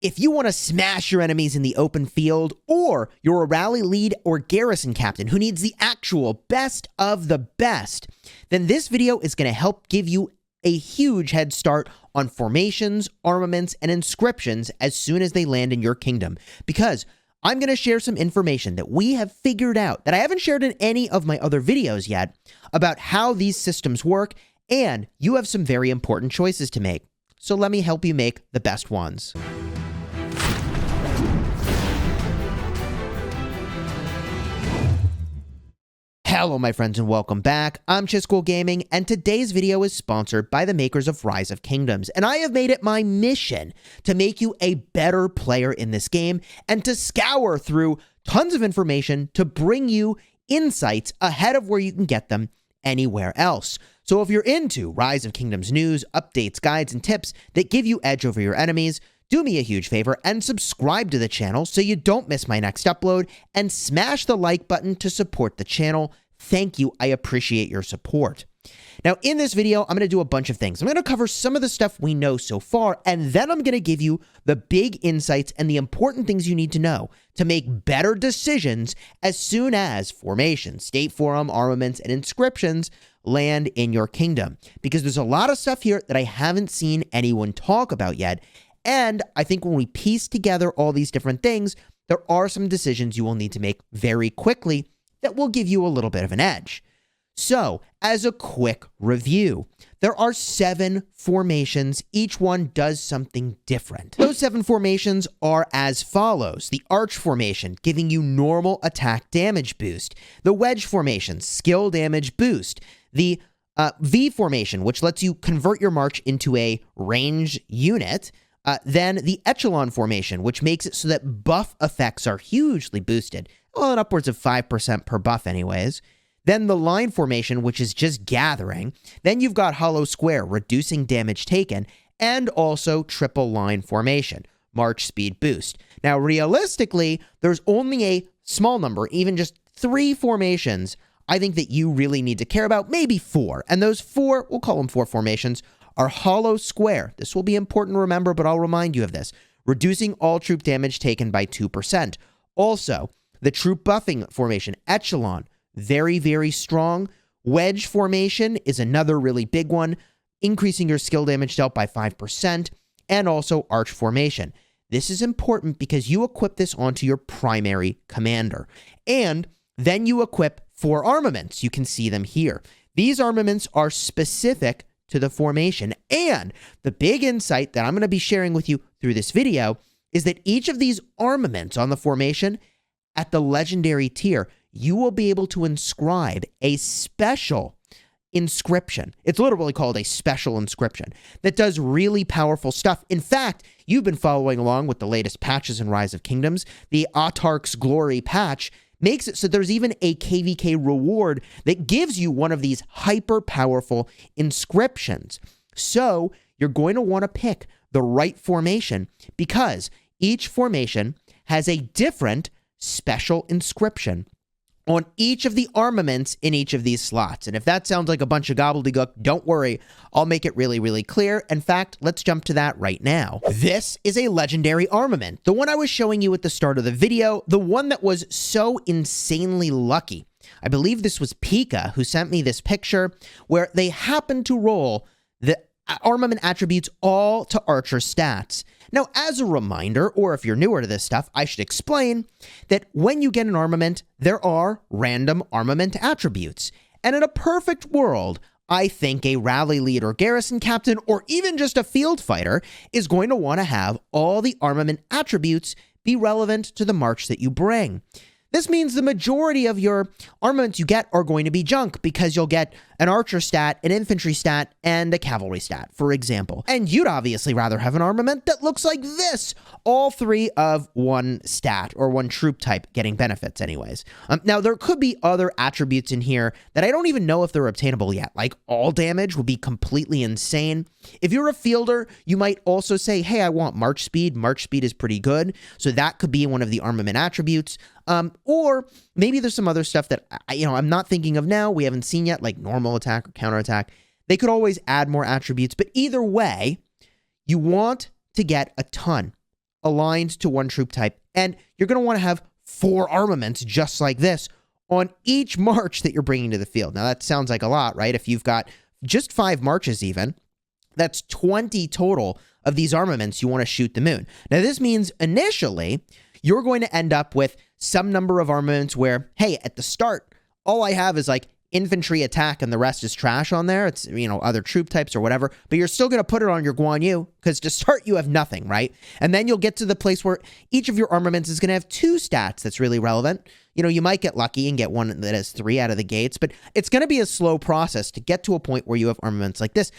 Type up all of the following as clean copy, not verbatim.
If you want to smash your enemies in the open field, or you're a rally lead or garrison captain who needs the actual best of the best, then this video is going to help give you a huge head start on formations, armaments, and inscriptions as soon as they land in your kingdom. Because I'm going to share some information that we have figured out that I haven't shared in any of my other videos yet about how these systems work, and you have some very important choices to make. So let me help you make the best ones. Hello my friends and welcome back. I'm Chisgule Gaming, and today's video is sponsored by the makers of Rise of Kingdoms, and I have made it my mission to make you a better player in this game and to scour through tons of information to bring you insights ahead of where you can get them anywhere else. So if you're into Rise of Kingdoms news, updates, guides, and tips that give you edge over your enemies, do me a huge favor and subscribe to the channel so you don't miss my next upload, and smash the like button to support the channel. Thank you. I appreciate your support. Now, in this video, I'm going to do a bunch of things. I'm going to cover some of the stuff we know so far, and then I'm going to give you the big insights and the important things you need to know to make better decisions as soon as formations, state forum, armaments, and inscriptions land in your kingdom. Because there's a lot of stuff here that I haven't seen anyone talk about yet, and I think when we piece together all these different things, there are some decisions you will need to make very quickly that will give you a little bit of an edge. So, as a quick review, there are 7 formations. Each one does something different. Those 7 formations are as follows: the Arch formation, giving you normal attack damage boost; the Wedge formation, skill damage boost; the V formation, which lets you convert your march into a range unit; then the Echelon formation, which makes it so that buff effects are hugely boosted, well, upwards of 5% per buff anyways. Then the Line formation, which is just gathering. Then you've got Hollow Square, reducing damage taken, and also Triple Line formation, march speed boost. Now, realistically, there's only a small number, even just 3 formations, I think that you really need to care about, maybe 4. And those 4, we'll call them 4 formations, are Hollow Square. This will be important to remember, but I'll remind you of this. Reducing all troop damage taken by 2%. Also, the troop buffing formation, Echelon, very, very strong. Wedge formation is another really big one, increasing your skill damage dealt by 5%, and also Arch formation. This is important because you equip this onto your primary commander. And then you equip 4 armaments. You can see them here. These armaments are specific to the formation. And the big insight that I'm going to be sharing with you through this video is that each of these armaments on the formation, at the legendary tier, you will be able to inscribe a special inscription. It's literally called a special inscription that does really powerful stuff. In fact, you've been following along with the latest patches in Rise of Kingdoms. The Autarch's Glory patch makes it so there's even a KVK reward that gives you one of these hyper powerful inscriptions. So you're going to want to pick the right formation because each formation has a different special inscription on each of the armaments in each of these slots. And if that sounds like a bunch of gobbledygook, don't worry. I'll make it really, really clear. In fact, let's jump to that right now. This is a legendary armament. The one I was showing you at the start of the video, the one that was so insanely lucky. I believe this was Pika who sent me this picture where they happened to roll the armament attributes all to Archer stats. Now, as a reminder, or if you're newer to this stuff, I should explain that when you get an armament, there are random armament attributes. And in a perfect world, I think a rally lead or garrison captain, or even just a field fighter, is going to want to have all the armament attributes be relevant to the march that you bring. This means the majority of your armaments you get are going to be junk because you'll get an archer stat, an infantry stat, and a cavalry stat, for example. And you'd obviously rather have an armament that looks like this, all 3 of one stat or one troop type getting benefits anyways. Now, there could be other attributes in here that I don't even know if they're obtainable yet, like all damage would be completely insane. If you're a fielder, you might also say, hey, I want march speed. March speed is pretty good, so that could be one of the armament attributes. Or maybe there's some other stuff that, I'm not thinking of now, we haven't seen yet, like normal attack or counterattack. They could always add more attributes, but either way, you want to get a ton aligned to one troop type. And you're going to want to have 4 armaments just like this on each march that you're bringing to the field. Now, that sounds like a lot, right? If you've got just 5 marches even, that's 20 total of these armaments you want to shoot the moon. Now, this means initially you're going to end up with some number of armaments where, hey, at the start, all I have is like infantry attack and the rest is trash on there. It's, other troop types or whatever, but you're still going to put it on your Guan Yu because to start you have nothing, right? And then you'll get to the place where each of your armaments is going to have 2 stats that's really relevant. You might get lucky and get one that has 3 out of the gates, but it's going to be a slow process to get to a point where you have armaments like this.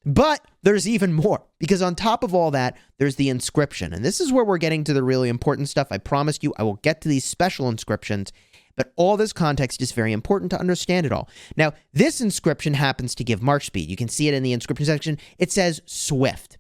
But there's even more, because on top of all that, there's the inscription. And this is where we're getting to the really important stuff. I promised you I will get to these special inscriptions, but all this context is very important to understand it all. Now, this inscription happens to give march speed. You can see it in the inscription section. It says Swift.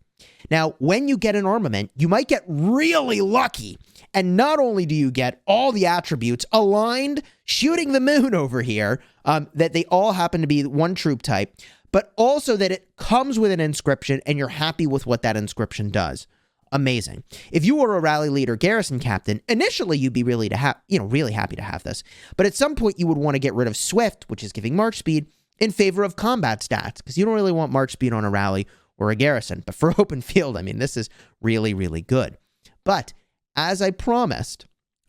Now, when you get an armament, you might get really lucky. And not only do you get all the attributes aligned, shooting the moon over here, that they all happen to be one troop type, but also that it comes with an inscription and you're happy with what that inscription does. Amazing. If you were a rally leader garrison captain, initially you'd be really happy to have this. But at some point you would want to get rid of Swift, which is giving march speed, in favor of combat stats, because you don't really want march speed on a rally or a garrison. But for open field, this is really, really good. But as I promised,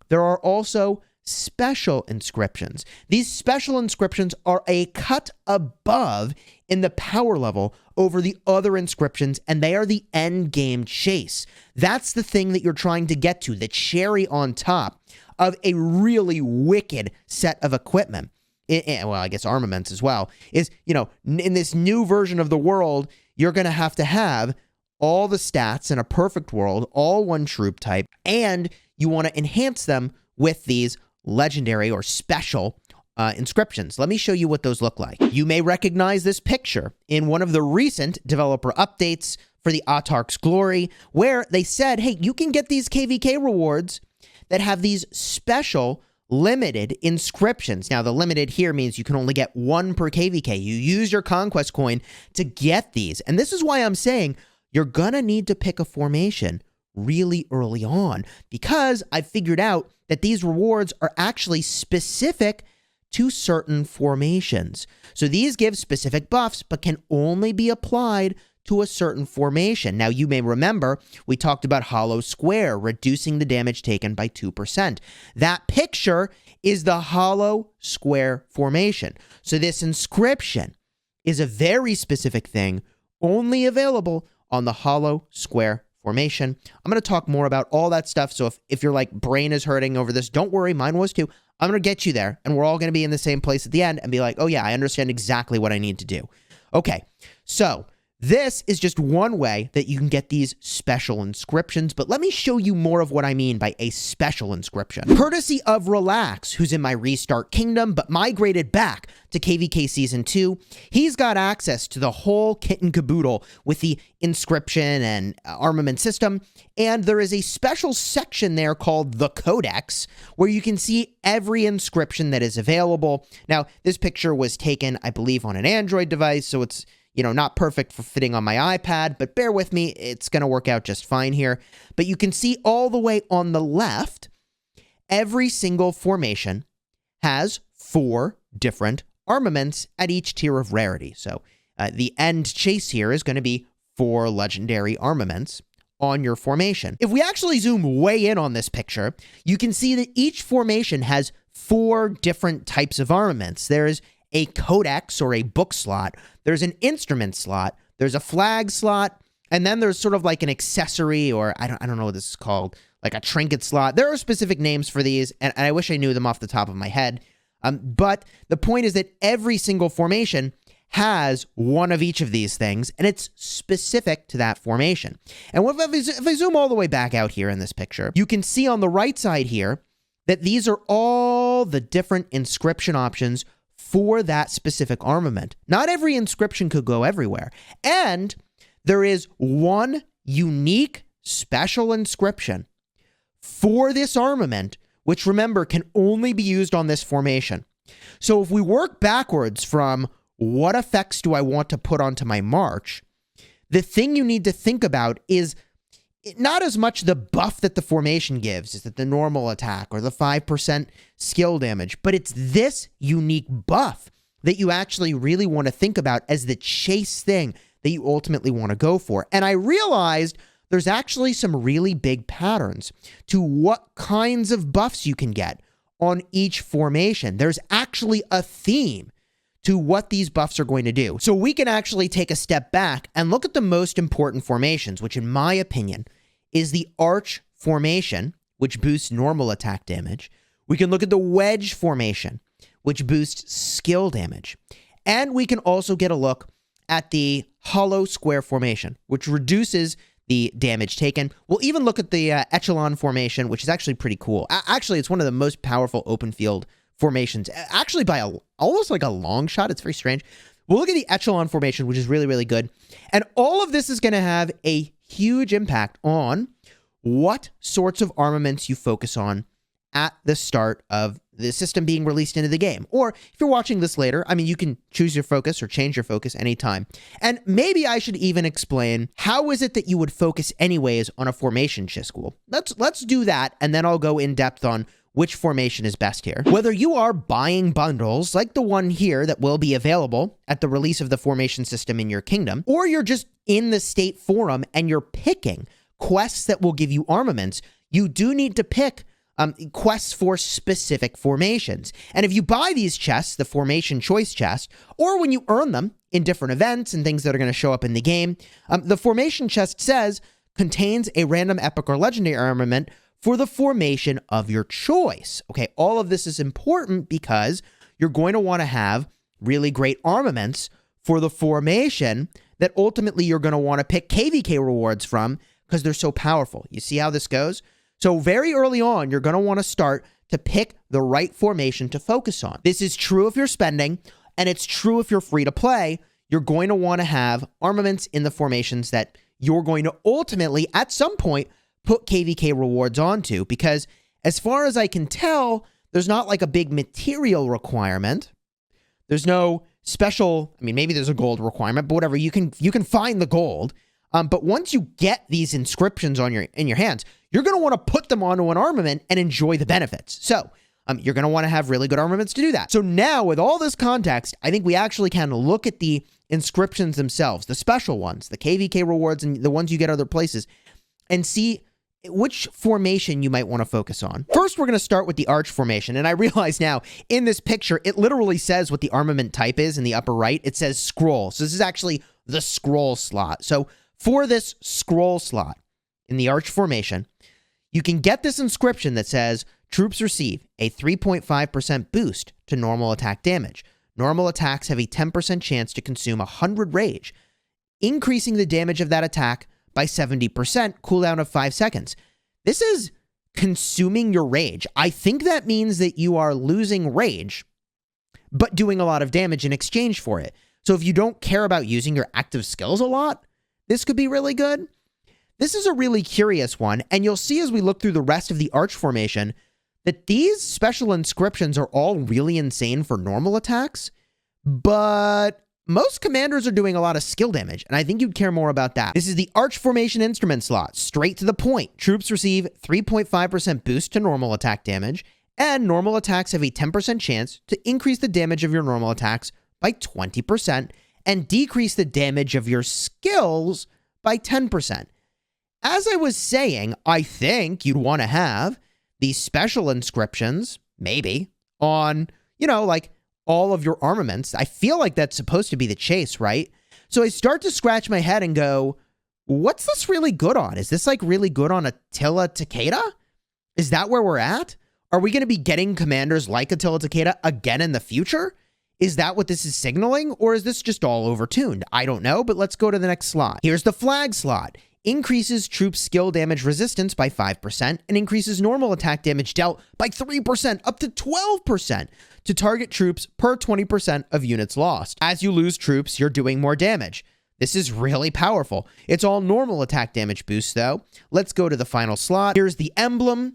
there are also special inscriptions. These special inscriptions are a cut above in the power level over the other inscriptions, and they are the end game chase. That's the thing that you're trying to get to, the cherry on top of a really wicked set of equipment. Well, I guess armaments as well, is, in this new version of the world, you're going to have all the stats in a perfect world, all one troop type, and you want to enhance them with these legendary or special inscriptions. Let me show you what those look like. You may recognize this picture in one of the recent developer updates for the Autarch's Glory, where they said, hey, you can get these KVK rewards that have these special limited inscriptions. Now, the limited here means you can only get 1 per KVK. You use your conquest coin to get these. And this is why I'm saying you're gonna need to pick a formation really early on, because I figured out that these rewards are actually specific to certain formations. So these give specific buffs, but can only be applied to a certain formation. Now, you may remember we talked about Hollow Square, reducing the damage taken by 2%. That picture is the Hollow Square formation. So this inscription is a very specific thing, only available on the Hollow Square formation. I'm going to talk more about all that stuff, so if your brain is hurting over this, don't worry, mine was too. I'm going to get you there, and we're all going to be in the same place at the end and be like, oh yeah, I understand exactly what I need to do. Okay, so this is just one way that you can get these special inscriptions, but let me show you more of what I mean by a special inscription. Courtesy of Relax, who's in my Restart Kingdom, but migrated back to KVK Season 2, he's got access to the whole kit and caboodle with the inscription and armament system, and there is a special section there called the Codex, where you can see every inscription that is available. Now, this picture was taken, I believe, on an Android device, so it's not perfect for fitting on my iPad, but bear with me, it's going to work out just fine here. But you can see all the way on the left, every single formation has 4 different armaments at each tier of rarity. So the end chase here is going to be 4 legendary armaments on your formation. If we actually zoom way in on this picture, you can see that each formation has 4 different types of armaments. There's a codex or a book slot, there's an instrument slot, there's a flag slot, and then there's sort of like an accessory, or I don't know what this is called, like a trinket slot. There are specific names for these, and I wish I knew them off the top of my head. But the point is that every single formation has one of each of these things, and it's specific to that formation. And if I zoom all the way back out here in this picture, you can see on the right side here that these are all the different inscription options for that specific armament. Not every inscription could go everywhere. And there is one unique special inscription for this armament, which, remember, can only be used on this formation. So if we work backwards from what effects do I want to put onto my march, the thing you need to think about is not as much the buff that the formation gives, is that the normal attack or the 5% skill damage, but it's this unique buff that you actually really want to think about as the chase thing that you ultimately want to go for. And I realized there's actually some really big patterns to what kinds of buffs you can get on each formation. There's actually a theme to what these buffs are going to do. So we can actually take a step back and look at the most important formations, which in my opinion is the Arch formation, which boosts normal attack damage. We can look at the Wedge formation, which boosts skill damage. And we can also get a look at the Hollow Square formation, which reduces the damage taken. We'll even look at the Echelon formation, which is actually pretty cool. Actually, it's one of the most powerful open field formations, actually by almost like a long shot. It's very strange. We'll look at the Echelon formation, which is really, really good. And all of this is going to have a huge impact on what sorts of armaments you focus on at the start of the system being released into the game. Or if you're watching this later, I mean, you can choose your focus or change your focus anytime. And maybe I should even explain how is it that you would focus anyways on a formation, Chisgule. Let's do that, and then I'll go in depth on which formation is best here. Whether you are buying bundles like the one here that will be available at the release of the formation system in your kingdom, or you're just in the state forum and you're picking quests that will give you armaments, you do need to pick quests for specific formations. And if you buy these chests, the formation choice chest, or when you earn them in different events and things that are going to show up in the game, the formation chest says contains a random epic or legendary armament for the formation of your choice. Okay, all of this is important because you're going to want to have really great armaments for the formation that ultimately you're going to want to pick KVK rewards from because they're so powerful. You see how this goes? So very early on, you're going to want to start to pick the right formation to focus on. This is true if you're spending, and it's true if you're free to play. You're going to want to have armaments in the formations that you're going to ultimately, at some point, put KVK rewards onto, because as far as I can tell, there's not like a big material requirement. There's no special, I mean, maybe there's a gold requirement, but whatever, you can find the gold. But once you get these inscriptions in your hands, you're going to want to put them onto an armament and enjoy the benefits. So you're going to want to have really good armaments to do that. So now with all this context, I think we actually can look at the inscriptions themselves, the special ones, the KVK rewards and the ones you get other places, and see which formation you might want to focus on. First, we're going to start with the Arch formation. And I realize now in this picture, it literally says what the armament type is in the upper right. It says scroll. So this is actually the scroll slot. So for this scroll slot in the Arch formation, you can get this inscription that says troops receive a 3.5% boost to normal attack damage. Normal attacks have a 10% chance to consume 100 rage, increasing the damage of that attack by 70%, cooldown of 5 seconds. This is consuming your rage. I think that means that you are losing rage, but doing a lot of damage in exchange for it. So if you don't care about using your active skills a lot, this could be really good. This is a really curious one, and you'll see as we look through the rest of the Arch formation that these special inscriptions are all really insane for normal attacks, but most commanders are doing a lot of skill damage, and I think you'd care more about that. This is the Arch formation instrument slot, straight to the point. Troops receive 3.5% boost to normal attack damage, and normal attacks have a 10% chance to increase the damage of your normal attacks by 20% and decrease the damage of your skills by 10%. As I was saying, I think you'd want to have these special inscriptions, maybe, on, like all of your armaments. I feel like that's supposed to be the chase, right? So I start to scratch my head and go, what's this really good on? Is this like really good on Attila Takeda? Is that where we're at? Are we going to be getting commanders like Attila Takeda again in the future? Is that what this is signaling? Or is this just all overtuned? I don't know, but let's go to the next slot. Here's the flag slot. Increases troops' skill damage resistance by 5% and increases normal attack damage dealt by 3% up to 12% to target troops per 20% of units lost. As you lose troops, you're doing more damage. This is really powerful. It's all normal attack damage boosts, though. Let's go to the final slot. Here's the emblem.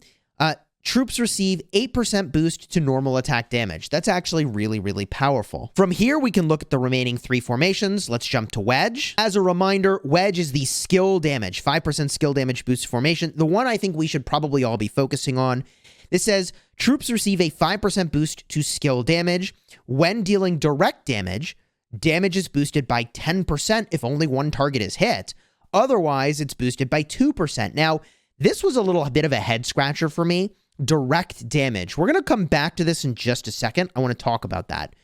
troops receive 8% boost to normal attack damage. That's actually really, really powerful. From here, we can look at the remaining 3 formations. Let's jump to Wedge. As a reminder, Wedge is the skill damage, 5% skill damage boost formation. The one I think we should probably all be focusing on. This says, troops receive a 5% boost to skill damage. When dealing direct damage, damage is boosted by 10% if only one target is hit. Otherwise, it's boosted by 2%. Now, this was a little bit of a head scratcher for me. Direct damage. We're going to come back to this in just a second. I want to talk about that.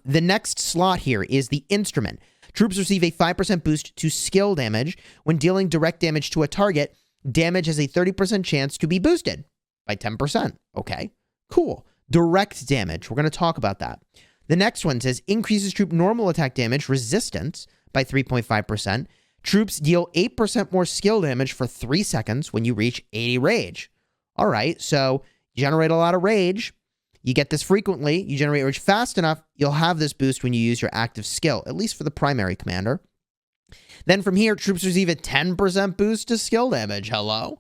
The next slot here is the instrument. Troops receive a 5% boost to skill damage. When dealing direct damage to a target, damage has a 30% chance to be boosted by 10%. Okay, cool. Direct damage. We're going to talk about that. The next one says increases troop normal attack damage resistance by 3.5%. Troops deal 8% more skill damage for 3 seconds when you reach 80 rage. All right, so you generate a lot of rage. You get this frequently. You generate rage fast enough, you'll have this boost when you use your active skill, at least for the primary commander. Then from here, troops receive a 10% boost to skill damage. Hello?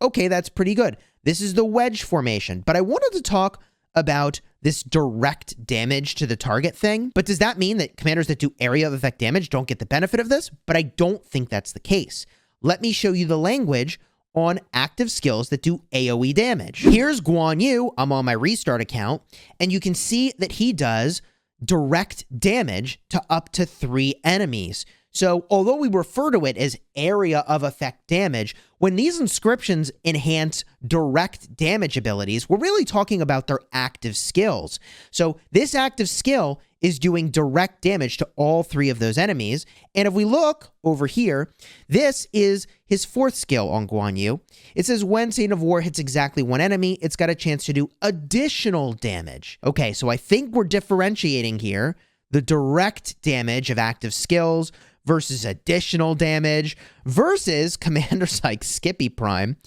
Okay, that's pretty good. This is the Wedge formation, but I wanted to talk about this direct damage to the target thing. But does that mean that commanders that do area of effect damage don't get the benefit of this? But I don't think that's the case. Let me show you the language on active skills that do AoE damage. Here's Guan Yu. I'm on my restart account, and you can see that he does direct damage to up to 3 enemies. So although we refer to it as area of effect damage, when these inscriptions enhance direct damage abilities, we're really talking about their active skills. So this active skill is doing direct damage to all 3 of those enemies. And if we look over here, this is his 4th skill on Guan Yu. It says when Saint of War hits exactly 1 enemy, it's got a chance to do additional damage. Okay, so I think we're differentiating here the direct damage of active skills versus additional damage versus commanders like Skippy Prime,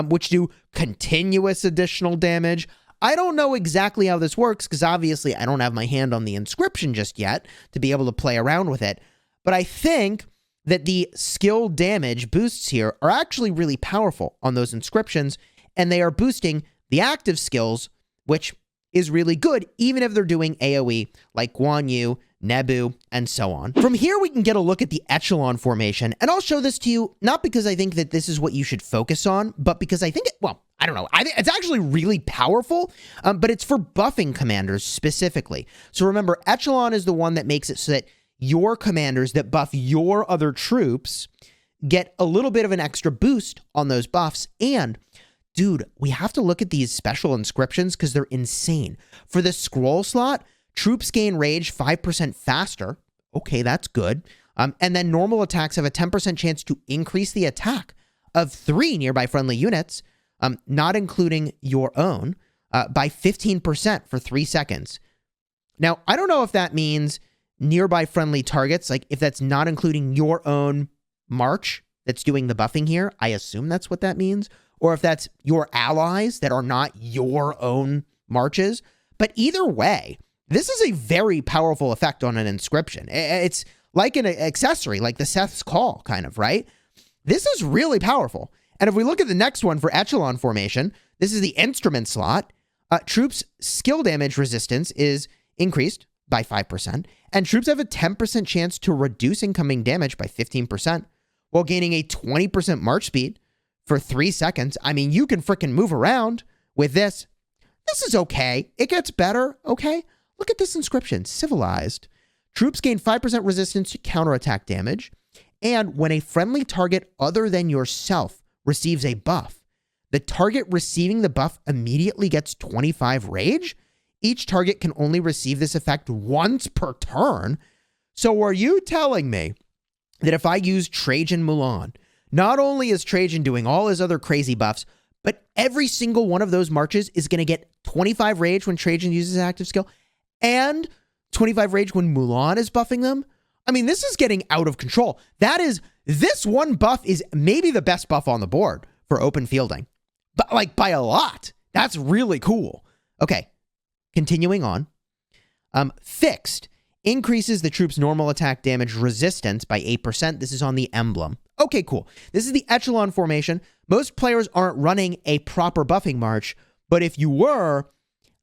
which do continuous additional damage. I don't know exactly how this works because obviously I don't have my hand on the inscription just yet to be able to play around with it. But I think that the skill damage boosts here are actually really powerful on those inscriptions, and they are boosting the active skills, which is really good, even if they're doing AoE like Guan Yu, Nebu, and so on. From here, we can get a look at the Echelon formation, and I'll show this to you, not because I think that this is what you should focus on, but because I think I don't know. I think it's actually really powerful, but it's for buffing commanders specifically. So remember, Echelon is the one that makes it so that your commanders that buff your other troops get a little bit of an extra boost on those buffs. And dude, we have to look at these special inscriptions because they're insane. For the scroll slot, troops gain rage 5% faster. Okay, that's good. And then normal attacks have a 10% chance to increase the attack of 3 nearby friendly units, not including your own, by 15% for 3 seconds. Now, I don't know if that means nearby friendly targets, like if that's not including your own march that's doing the buffing here. I assume that's what that means. Or if that's your allies that are not your own marches. But either way, this is a very powerful effect on an inscription. It's like an accessory, like the Seth's Call, kind of, right? This is really powerful. And if we look at the next one for Echelon formation, this is the instrument slot. Troops' skill damage resistance is increased by 5%, and troops have a 10% chance to reduce incoming damage by 15%, while gaining a 20% march speed for 3 seconds. I mean, you can frickin' move around with this. This is okay. It gets better, okay? Look at this inscription, Civilized. Troops gain 5% resistance to counterattack damage, and when a friendly target other than yourself receives a buff, the target receiving the buff immediately gets 25 rage. Each target can only receive this effect once per turn. So are you telling me that if I use Trajan Mulan, not only is Trajan doing all his other crazy buffs, but every single one of those marches is going to get 25 rage when Trajan uses an active skill and 25 rage when Mulan is buffing them? I mean, this is getting out of control. This one buff is maybe the best buff on the board for open fielding, but like by a lot. That's really cool. Okay, continuing on. Fixed increases the troop's normal attack damage resistance by 8%. This is on the emblem. Okay, cool. This is the Echelon formation. Most players aren't running a proper buffing march, But if you were,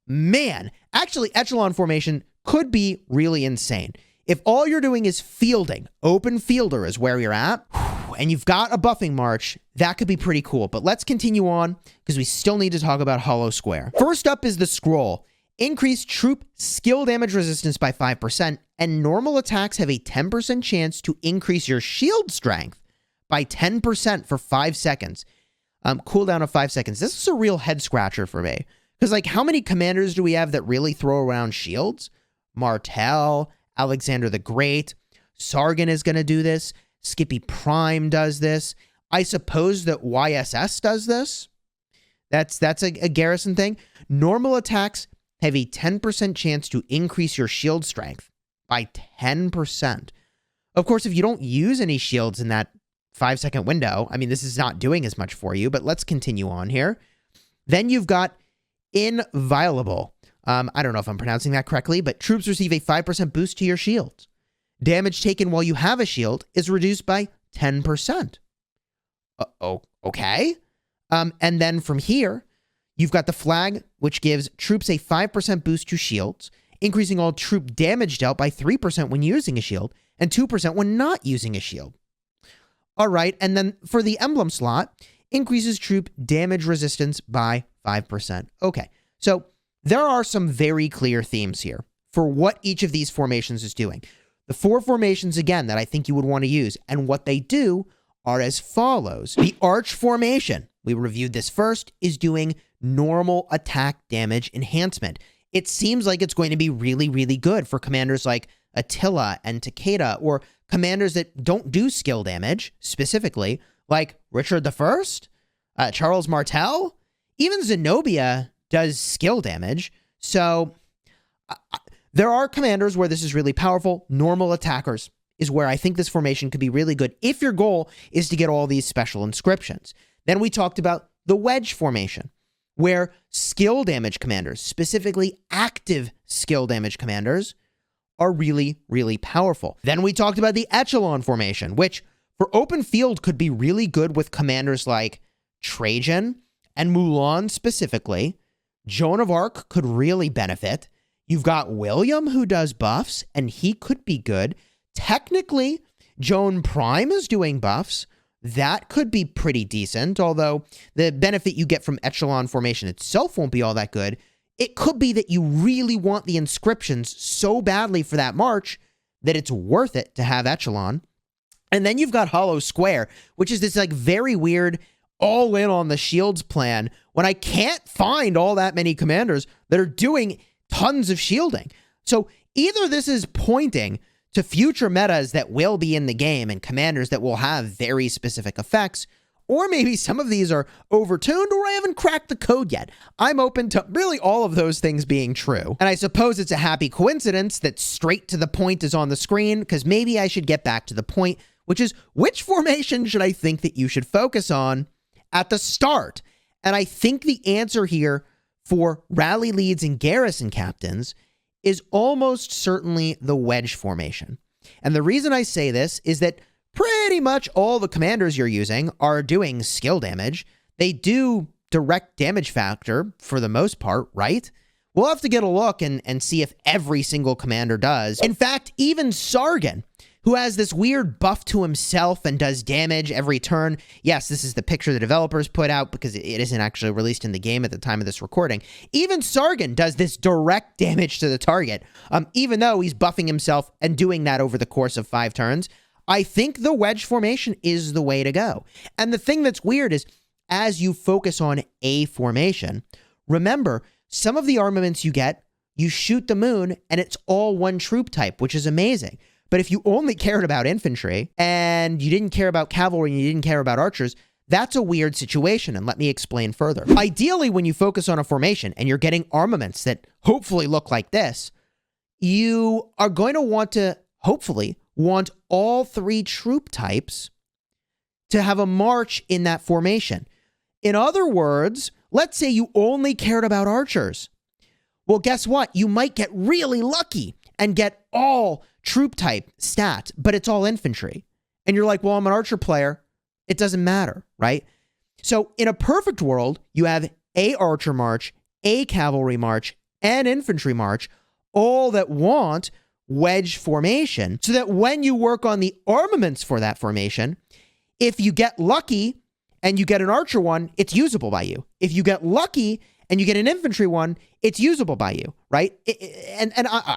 man, actually, Echelon formation could be really insane. If all you're doing is fielding, open fielder is where you're at, and you've got a buffing march, that could be pretty cool. But let's continue on because we still need to talk about Hollow Square. First up is the scroll. Increase troop skill damage resistance by 5%, and normal attacks have a 10% chance to increase your shield strength by 10% for 5 seconds. Cooldown of 5 seconds. This is a real head scratcher for me. Because, like, how many commanders do we have that really throw around shields? Martel, Alexander the Great, Sargon is going to do this. Skippy Prime does this. I suppose that YSS does this. That's a garrison thing. Normal attacks have a 10% chance to increase your shield strength by 10%. Of course, if you don't use any shields in that 5-second window, I mean, this is not doing as much for you, but let's continue on here. Then you've got Inviolable. I don't know if I'm pronouncing that correctly, but troops receive a 5% boost to your shields. Damage taken while you have a shield is reduced by 10%. Okay. And then from here, you've got the Flag, which gives troops a 5% boost to shields, increasing all troop damage dealt by 3% when using a shield, and 2% when not using a shield. All right, and then for the emblem slot, increases troop damage resistance by 5%. Okay, so there are some very clear themes here for what each of these formations is doing. The 4 formations, again, that I think you would want to use, and what they do are as follows. The Arch formation, we reviewed this first, is doing normal attack damage enhancement. It seems like it's going to be really, really good for commanders like Attila and Takeda, or commanders that don't do skill damage, specifically, like Richard I, Charles Martel, even Zenobia does skill damage. So there are commanders where this is really powerful. Normal attackers is where I think this formation could be really good if your goal is to get all these special inscriptions. Then we talked about the Wedge formation, where skill damage commanders, specifically active skill damage commanders, are really, really powerful. Then we talked about the Echelon formation, which for open field could be really good with commanders like Trajan and Mulan specifically. Joan of Arc could really benefit. You've got William who does buffs, and he could be good. Technically, Joan Prime is doing buffs. That could be pretty decent, although the benefit you get from Echelon formation itself won't be all that good. It could be that you really want the inscriptions so badly for that march that it's worth it to have Echelon. And then you've got Hollow Square, which is this like very weird all in on the shields plan when I can't find all that many commanders that are doing tons of shielding. So either this is pointing to future metas that will be in the game and commanders that will have very specific effects, or maybe some of these are overtuned, or I haven't cracked the code yet. I'm open to really all of those things being true. And I suppose it's a happy coincidence that straight to the point is on the screen, because maybe I should get back to the point, which is which formation should I think that you should focus on at the start? And I think the answer here for rally leads and garrison captains is almost certainly the Wedge formation. And the reason I say this is that pretty much all the commanders you're using are doing skill damage. They do direct damage factor for the most part, right? We'll have to get a look and see if every single commander does. In fact, even Sargon, who has this weird buff to himself and does damage every turn. Yes, this is the picture the developers put out because it isn't actually released in the game at the time of this recording. Even Sargon does this direct damage to the target, even though he's buffing himself and doing that over the course of 5 turns. I think the Wedge formation is the way to go. And the thing that's weird is, as you focus on a formation, remember, some of the armaments you get, you shoot the moon, and it's all one troop type, which is amazing. But if you only cared about infantry, and you didn't care about cavalry, and you didn't care about archers, that's a weird situation, and let me explain further. Ideally, when you focus on a formation, and you're getting armaments that hopefully look like this, you are going to want to, hopefully, want all 3 troop types to have a march in that formation. In other words, let's say you only cared about archers. Well, guess what? You might get really lucky and get all troop type stats, but it's all infantry. And you're like, well, I'm an archer player. It doesn't matter, right? So in a perfect world, you have a archer march, a cavalry march, and infantry march, all that want wedge formation, so that when you work on the armaments for that formation, if you get lucky and you get an archer one, it's usable by you. If you get lucky and you get an infantry one, it's usable by you, right?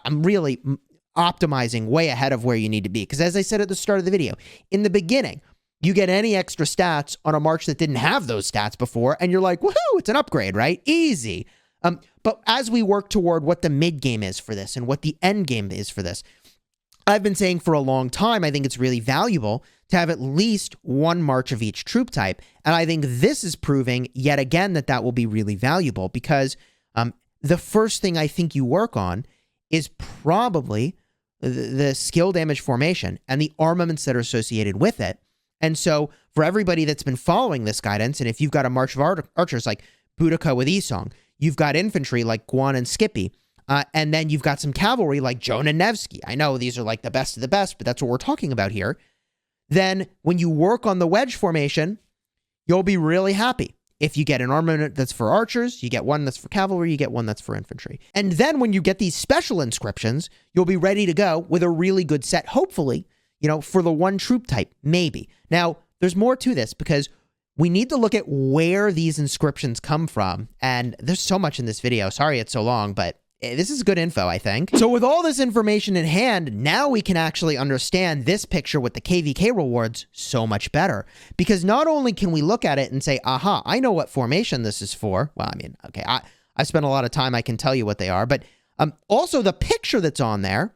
I'm really optimizing way ahead of where you need to be. Because as I said at the start of the video, in the beginning, you get any extra stats on a march that didn't have those stats before, and you're like, woohoo, it's an upgrade, right? Easy. But as we work toward what the mid game is for this and what the end game is for this, I've been saying for a long time, I think it's really valuable to have at least one march of each troop type. And I think this is proving yet again that that will be really valuable, because the first thing I think you work on is probably the skill damage formation and the armaments that are associated with it. And so for everybody that's been following this guidance, and if you've got a march of archers like Boudica with Isong, you've got infantry like Guan and Skippy, and then you've got some cavalry like Joan and Nevsky. I know these are like the best of the best, but that's what we're talking about here. Then when you work on the wedge formation, you'll be really happy. If you get an armament that's for archers, you get one that's for cavalry, you get one that's for infantry. And then when you get these special inscriptions, you'll be ready to go with a really good set, hopefully, for the one troop type, maybe. Now, there's more to this, because we need to look at where these inscriptions come from. And there's so much in this video. Sorry it's so long, but this is good info, I think. So with all this information in hand, now we can actually understand this picture with the KVK rewards so much better. Because not only can we look at it and say, aha, I know what formation this is for. Well, I mean, okay, I've spent a lot of time, I can tell you what they are. But also the picture that's on there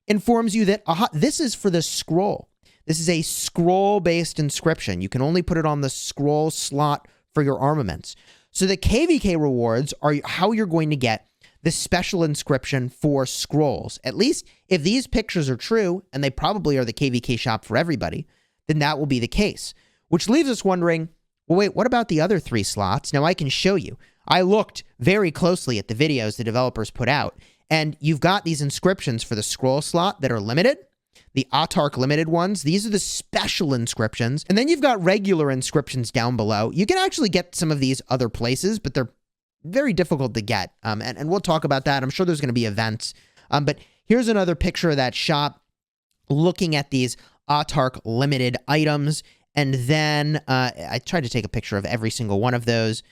informs you that, aha, this is for the scroll. This is a scroll-based inscription. You can only put it on the scroll slot for your armaments. So the KVK rewards are how you're going to get the special inscription for scrolls. At least if these pictures are true, and they probably are the KVK shop for everybody, then that will be the case. Which leaves us wondering, well, wait, what about the other 3 slots? Now I can show you. I looked very closely at the videos the developers put out, and you've got these inscriptions for the scroll slot that are limited. The Autarch limited ones, these are the special inscriptions. And then you've got regular inscriptions down below. You can actually get some of these other places, but they're very difficult to get. And we'll talk about that. I'm sure there's going to be events. But here's another picture of that shop looking at these Autarch limited items. And then I tried to take a picture of every single one of those.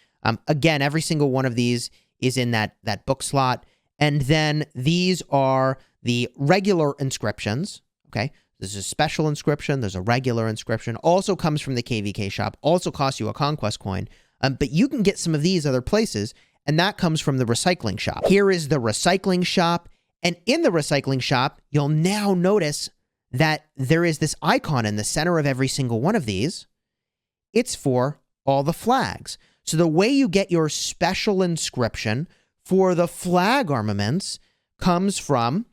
Again, every single one of these is in that book slot. And then these are the regular inscriptions. Okay, there's a special inscription, there's a regular inscription, also comes from the KVK shop, also costs you a conquest coin, but you can get some of these other places, and that comes from the recycling shop. Here is the recycling shop, and in the recycling shop, you'll now notice that there is this icon in the center of every single one of these. It's for all the flags. So the way you get your special inscription for the flag armaments comes from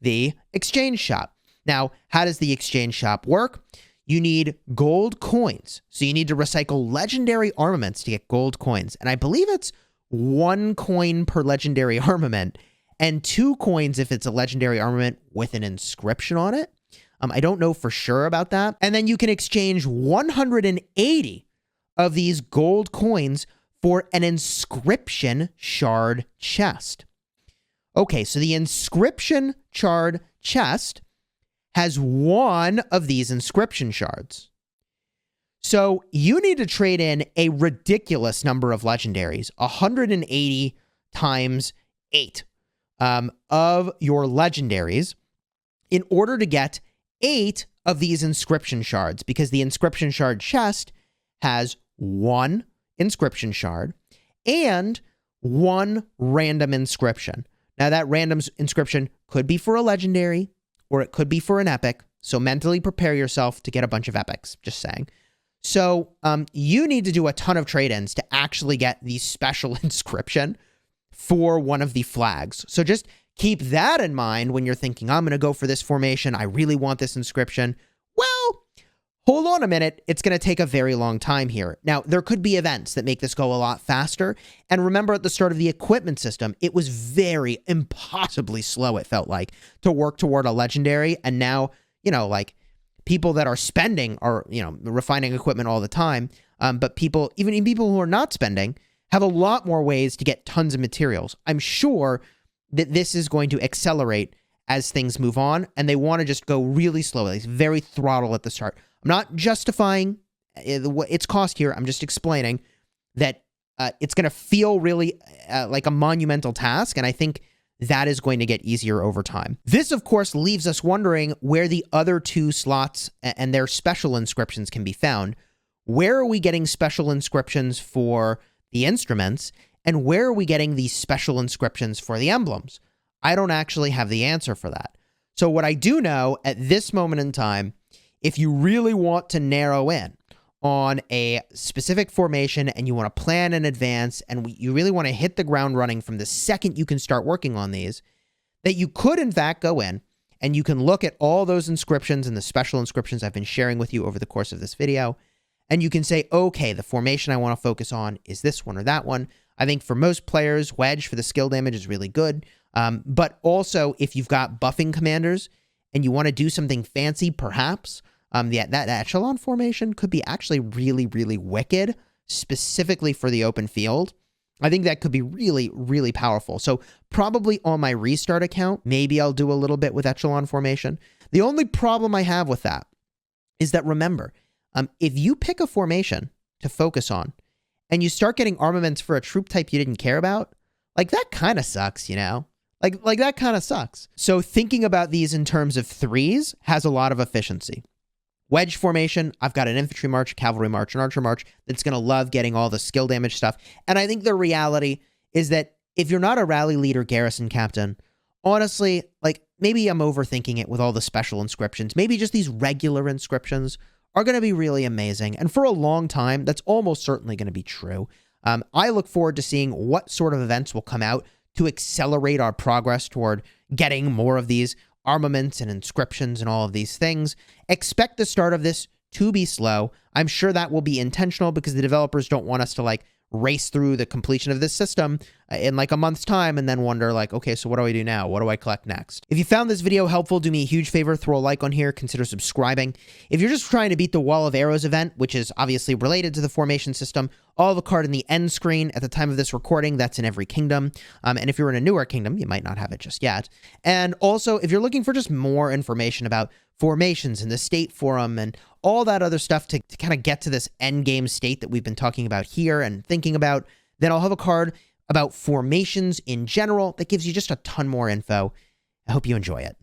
the exchange shop. Now, how does the exchange shop work? You need gold coins. So you need to recycle legendary armaments to get gold coins. And I believe it's 1 coin per legendary armament and 2 coins if it's a legendary armament with an inscription on it. I don't know for sure about that. And then you can exchange 180 of these gold coins for an inscription shard chest. Okay, so the inscription shard chest has 1 of these inscription shards. So you need to trade in a ridiculous number of legendaries, 180 times 8 of your legendaries, in order to get 8 of these inscription shards, because the inscription shard chest has 1 inscription shard and 1 random inscription. Now that random inscription could be for a legendary, or it could be for an epic. So mentally prepare yourself to get a bunch of epics, just saying. So you need to do a ton of trade-ins to actually get the special inscription for one of the flags. So just keep that in mind when you're thinking, I'm going to go for this formation. I really want this inscription. Well, hold on a minute. It's going to take a very long time here. Now, there could be events that make this go a lot faster. And remember at the start of the equipment system, it was very impossibly slow, it felt like, to work toward a legendary. And now, like people that are spending are, refining equipment all the time. But even people who are not spending have a lot more ways to get tons of materials. I'm sure that this is going to accelerate as things move on, and they want to just go really slowly, very throttle at the start. I'm not justifying its cost here. I'm just explaining that it's going to feel really like a monumental task, and I think that is going to get easier over time. This, of course, leaves us wondering where the other 2 slots and their special inscriptions can be found. Where are we getting special inscriptions for the instruments, and where are we getting these special inscriptions for the emblems? I don't actually have the answer for that. So what I do know at this moment in time, if you really want to narrow in on a specific formation and you want to plan in advance and you really want to hit the ground running from the second you can start working on these, that you could in fact go in and you can look at all those inscriptions and the special inscriptions I've been sharing with you over the course of this video, and you can say, okay, the formation I want to focus on is this one or that one. I think for most players, Wedge for the skill damage is really good. But also, if you've got buffing commanders and you want to do something fancy, perhaps, that Echelon formation could be actually really, really wicked, specifically for the open field. I think that could be really, really powerful. So probably on my restart account, maybe I'll do a little bit with Echelon formation. The only problem I have with that is that, remember, if you pick a formation to focus on and you start getting armaments for a troop type you didn't care about, like that kind of sucks, you know? Like that kind of sucks. So thinking about these in terms of 3s has a lot of efficiency. Wedge formation, I've got an infantry march, cavalry march, and archer march that's going to love getting all the skill damage stuff. And I think the reality is that if you're not a rally leader garrison captain, honestly, like maybe I'm overthinking it with all the special inscriptions. Maybe just these regular inscriptions are going to be really amazing. And for a long time, that's almost certainly going to be true. I look forward to seeing what sort of events will come out to accelerate our progress toward getting more of these armaments and inscriptions and all of these things. Expect the start of this to be slow. I'm sure that will be intentional because the developers don't want us to like race through the completion of this system in like a month's time and then wonder like, okay, so what do I do now? What do I collect next? If you found this video helpful, do me a huge favor, throw a like on here, consider subscribing. If you're just trying to beat the Wall of Arrows event, which is obviously related to the formation system, I'll have a card in the end screen at the time of this recording. That's in every kingdom. And if you're in a newer kingdom, you might not have it just yet. And also, if you're looking for just more information about formations and the state forum and all that other stuff to kind of get to this end game state that we've been talking about here and thinking about, then I'll have a card about formations in general that gives you just a ton more info. I hope you enjoy it.